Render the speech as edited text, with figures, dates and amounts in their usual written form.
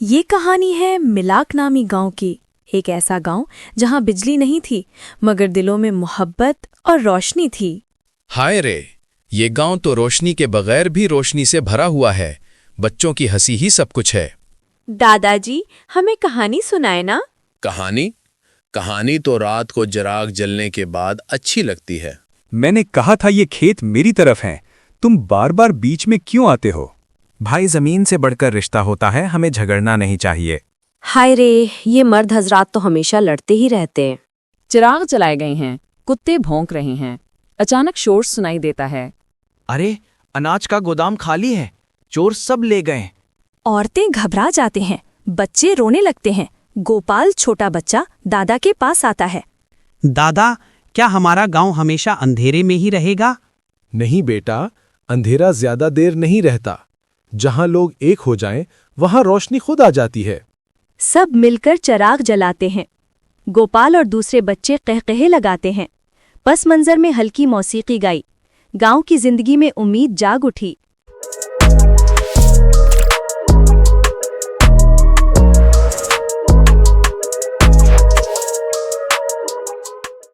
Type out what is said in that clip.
ये कहानी है मिलाक नामी गांव की। एक ऐसा गांव जहां बिजली नहीं थी मगर दिलों में मोहब्बत और रोशनी थी। हाय रे, ये गांव तो रोशनी के बगैर भी रोशनी से भरा हुआ है। बच्चों की हंसी ही सब कुछ है। दादाजी, हमें कहानी सुनाए ना। कहानी कहानी तो रात को चिराग जलने के बाद अच्छी लगती है। मैंने कहा था ये खेत मेरी तरफ हैं। तुम बार बार बीच में क्यों आते हो? भाई, जमीन से बढ़कर रिश्ता होता है, हमें झगड़ना नहीं चाहिए। हाय रे, ये मर्द हजरात तो हमेशा लड़ते ही रहते हैं। चिराग जलाए गए हैं, कुत्ते भौंक रहे हैं, अचानक शोर सुनाई देता है। अरे, अनाज का गोदाम खाली है, चोर सब ले गए। औरतें घबरा जाते हैं, बच्चे रोने लगते हैं। गोपाल छोटा बच्चा दादा के पास आता है। दादा, क्या हमारा गांव हमेशा अंधेरे में ही रहेगा? नहीं बेटा, अंधेरा ज्यादा देर नहीं रहता। जहां लोग एक हो जाएं, वहां रोशनी खुद आ जाती है। सब मिलकर चिराग जलाते हैं। गोपाल और दूसरे बच्चे कहकहे लगाते हैं। पस मंजर में हल्की मौसीकी गाई। गांव की जिंदगी में उम्मीद जाग उठी।